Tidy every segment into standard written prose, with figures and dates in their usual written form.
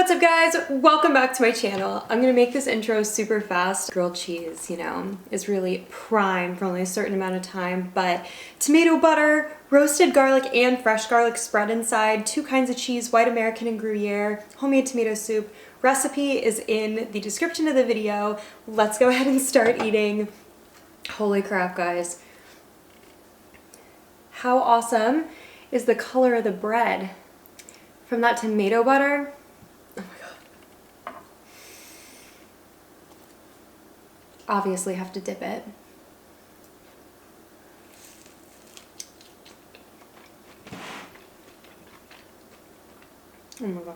What's up guys? Welcome back to my channel. I'm gonna make this intro super fast. Grilled cheese, you know, is really prime for only a certain amount of time, but tomato butter, roasted garlic and fresh garlic spread inside, 2 kinds of cheese, white American and Gruyere, homemade tomato soup. Recipe is in the description of the video. Let's go ahead and start eating. Holy crap, guys. How awesome is the color of the bread from that tomato butter? Oh my god. Obviously have to dip it. Oh my gosh.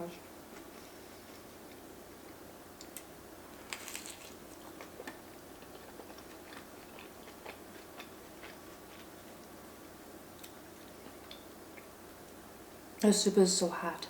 This soup is so hot.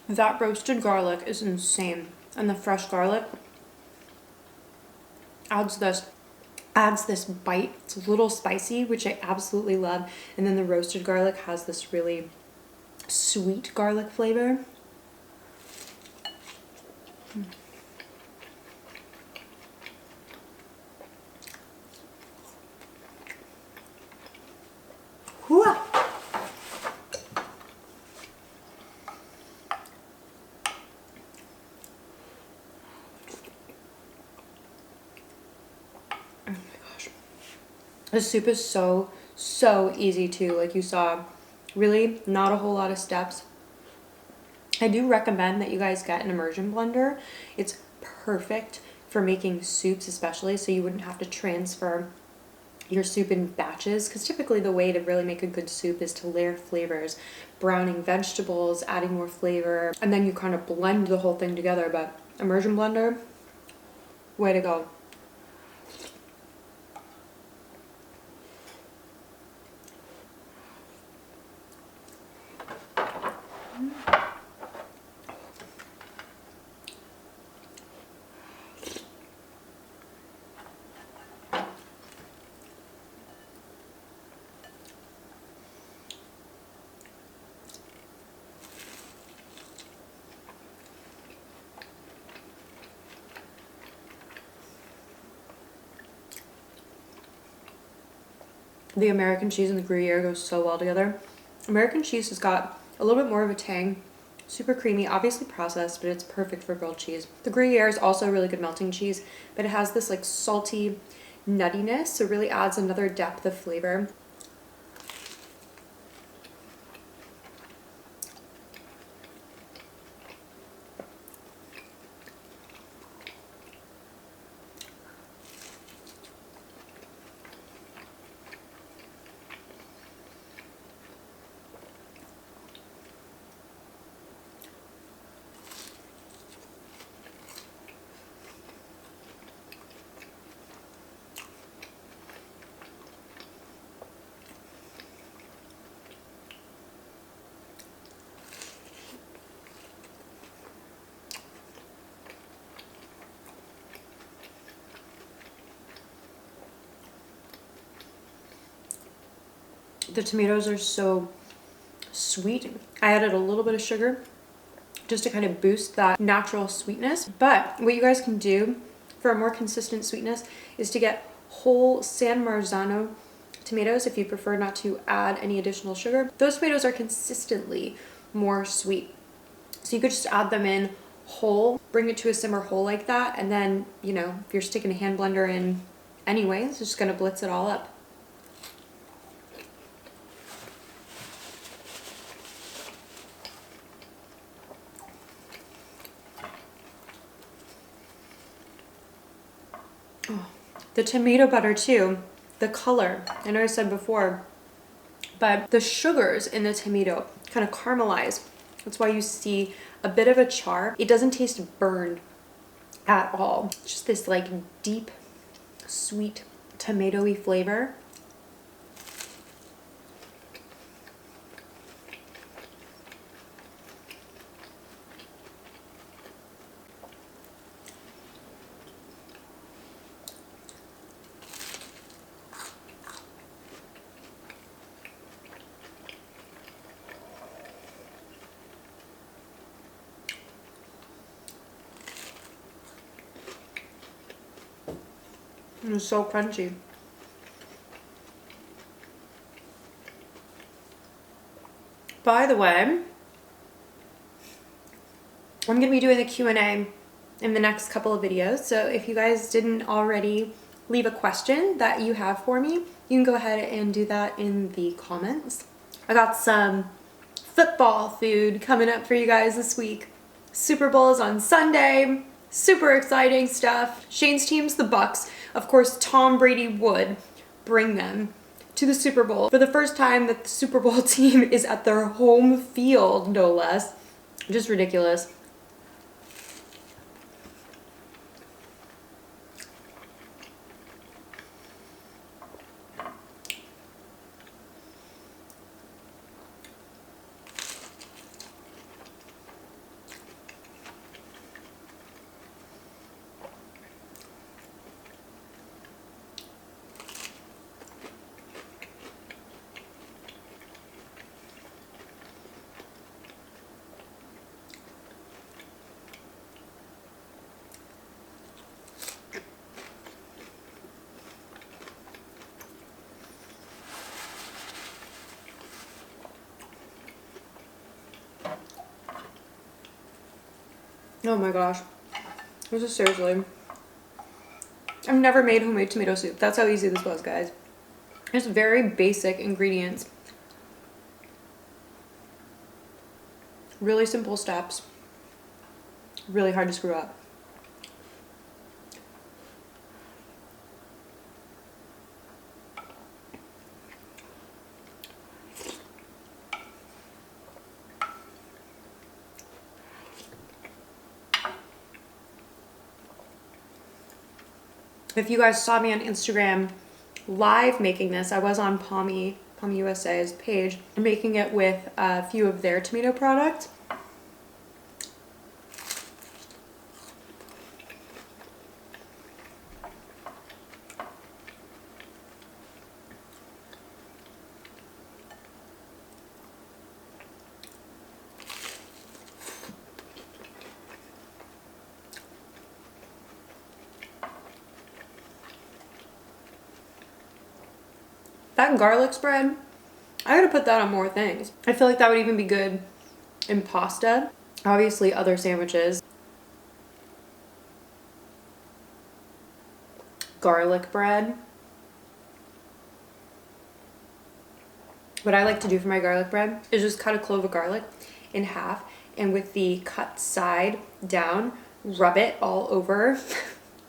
That roasted garlic is insane, and the fresh garlic adds this bite. It's a little spicy, which I absolutely love, and then the roasted garlic has this really sweet garlic flavor. Whew. Oh my gosh. This soup is so easy too. Like you saw, really not a whole lot of steps. I do recommend that you guys get an immersion blender. It's perfect for making soups especially, so you wouldn't have to transfer your soup in batches, because typically the way to really make a good soup is to layer flavors, browning vegetables, adding more flavor, and then you kind of blend the whole thing together. But immersion blender, way to go. The American cheese and the Gruyere goes so well together. American cheese has got a little bit more of a tang, super creamy, obviously processed, but it's perfect for grilled cheese. The Gruyere is also a really good melting cheese, but it has this like salty nuttiness, so it really adds another depth of flavor. The tomatoes are so sweet. I added a little bit of sugar just to kind of boost that natural sweetness. But what you guys can do for a more consistent sweetness is to get whole San Marzano tomatoes if you prefer not to add any additional sugar. Those tomatoes are consistently more sweet. So you could just add them in whole, bring it to a simmer whole like that, and then, you know, if you're sticking a hand blender in anyway, it's just gonna blitz it all up. The tomato butter too, the color, I know I said before, but the sugars in the tomato kind of caramelize. That's why you see a bit of a char. It doesn't taste burned at all. It's just this like deep, sweet, tomatoey flavor. It's so crunchy. By the way, I'm going to be doing a Q&A in the next couple of videos. So if you guys didn't already leave a question that you have for me, you can go ahead and do that in the comments. I got some football food coming up for you guys this week. Super Bowl is on Sunday. Super exciting stuff. Shane's team's the Bucks. Of course, Tom Brady would bring them to the Super Bowl for the first time that the Super Bowl team is at their home field, no less. Just ridiculous. Oh my gosh. This is seriously. I've never made homemade tomato soup. That's how easy this was, guys. Just very basic ingredients. Really simple steps. Really hard to screw up. If you guys saw me on Instagram live making this, I was on Pomi USA's page, making it with a few of their tomato products. That garlic spread, I gotta put that on more things. I feel like that would even be good in pasta. Obviously other sandwiches. Garlic bread. What I like to do for my garlic bread is just cut a clove of garlic in half, and with the cut side down, rub it all over.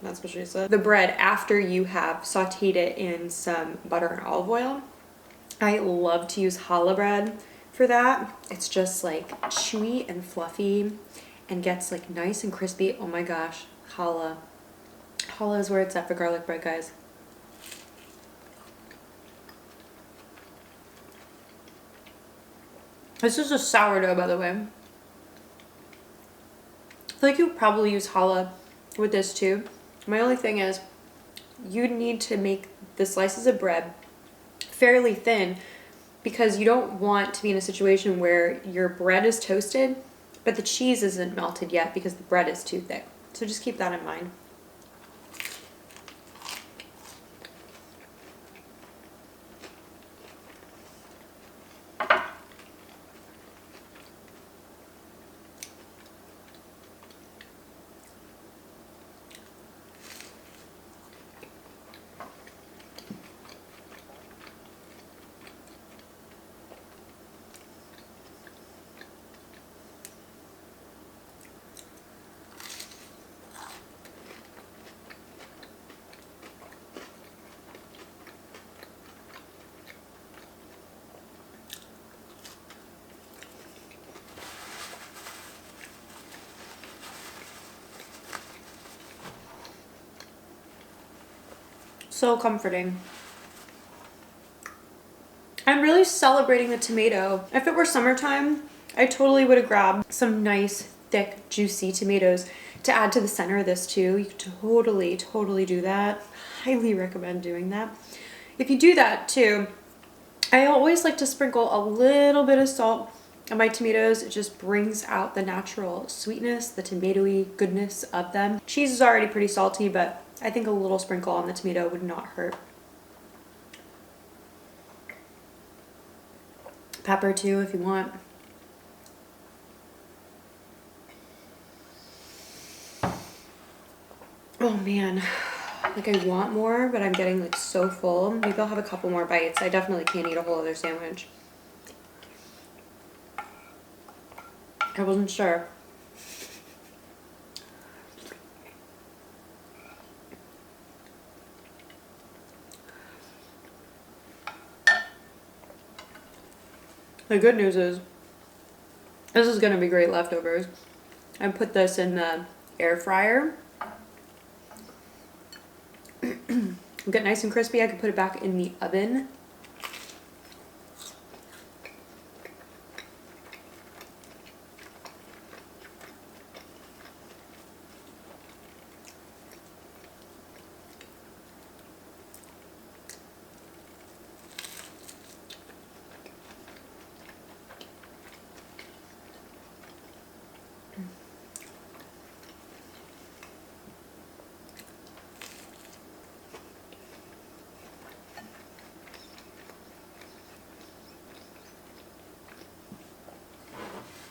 That's what she said. The bread after you have sauteed it in some butter and olive oil. I love to use challah bread for that. It's just like chewy and fluffy and gets like nice and crispy. Oh my gosh, challah. Challah is where it's at for garlic bread, guys. This is a sourdough, by the way. I feel like you would probably use challah with this too. My only thing is, you need to make the slices of bread fairly thin because you don't want to be in a situation where your bread is toasted, but the cheese isn't melted yet because the bread is too thick. So just keep that in mind. So comforting. I'm really celebrating the tomato. If it were summertime, I totally would have grabbed some nice, thick, juicy tomatoes to add to the center of this too. You could totally do that. Highly recommend doing that. If you do that too, I always like to sprinkle a little bit of salt on my tomatoes. It just brings out the natural sweetness, the tomatoey goodness of them. Cheese is already pretty salty, but I think a little sprinkle on the tomato would not hurt. Pepper too, if you want. Oh man, like I want more, but I'm getting like so full. Maybe I'll have a couple more bites. I definitely can't eat a whole other sandwich. I wasn't sure. The good news is, this is gonna be great leftovers. I put this in the air fryer. Get nice and crispy. I can put it back in the oven.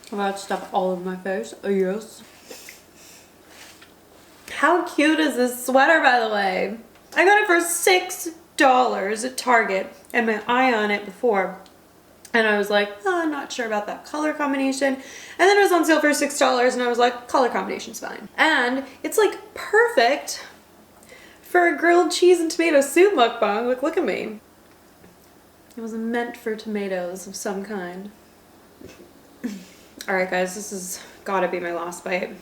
I'm about to stuff all over my face. Oh yes. How cute is this sweater, by the way? I got it for $6 at Target. I had my eye on it before. And I was like, oh, I'm not sure about that color combination. And then it was on sale for $6 and I was like, color combination's fine. And it's like perfect for a grilled cheese and tomato soup mukbang. Like, look at me. It was meant for tomatoes of some kind. All right, guys, this has gotta be my last bite.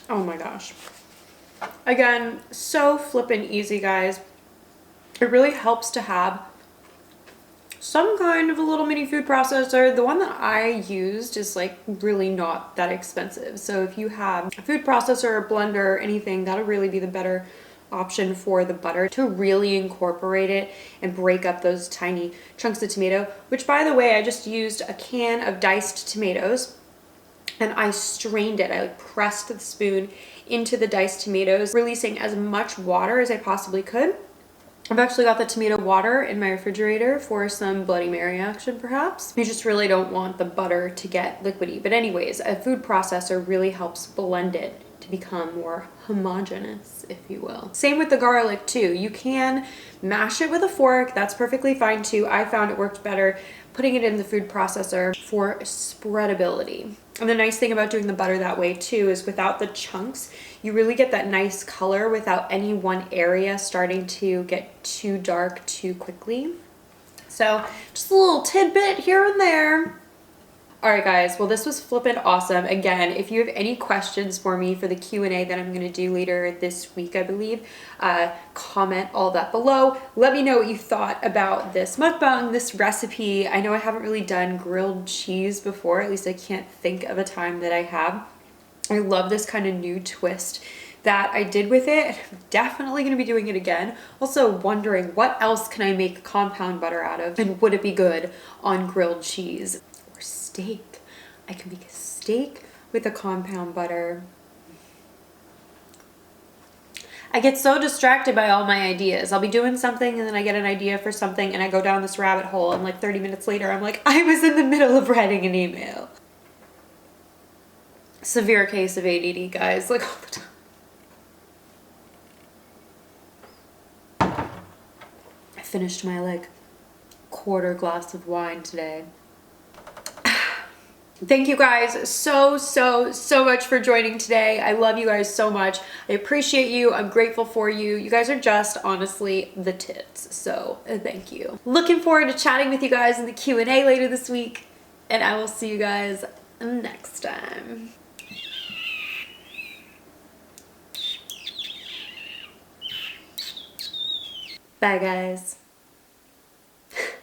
Oh my gosh. Again, so flippin' easy, guys. It really helps to have some kind of a little mini food processor. The one that I used is like really not that expensive. So if you have a food processor, a blender, anything, that'll really be the better option for the butter to really incorporate it and break up those tiny chunks of tomato, which by the way, I just used a can of diced tomatoes. And I strained it. I like pressed the spoon into the diced tomatoes, releasing as much water as I possibly could. I've actually got the tomato water in my refrigerator for some Bloody Mary action, perhaps. You just really don't want the butter to get liquidy. But anyways, a food processor really helps blend it to become more homogeneous, if you will. Same with the garlic too. You can mash it with a fork. That's perfectly fine too. I found it worked better putting it in the food processor for spreadability. And the nice thing about doing the butter that way too is without the chunks, you really get that nice color without any one area starting to get too dark too quickly. So just a little tidbit here and there. All right, guys, well, this was flippin' awesome. Again, if you have any questions for me for the Q&A that I'm gonna do later this week, I believe, comment all that below. Let me know what you thought about this mukbang, this recipe. I know I haven't really done grilled cheese before, at least I can't think of a time that I have. I love this kind of new twist that I did with it. I'm definitely gonna be doing it again. Also wondering what else can I make compound butter out of, and would it be good on grilled cheese? Steak. I can make a steak with a compound butter. I get so distracted by all my ideas. I'll be doing something and then I get an idea for something and I go down this rabbit hole and like 30 minutes later I'm like, I was in the middle of writing an email. Severe case of ADD, guys, like all the time. I finished my like quarter glass of wine today. Thank you guys so much for joining today. I love you guys so much. I appreciate you. I'm grateful for you. You guys are just honestly the tits. So thank you. Looking forward to chatting with you guys in the Q&A later this week. And I will see you guys next time. Bye, guys.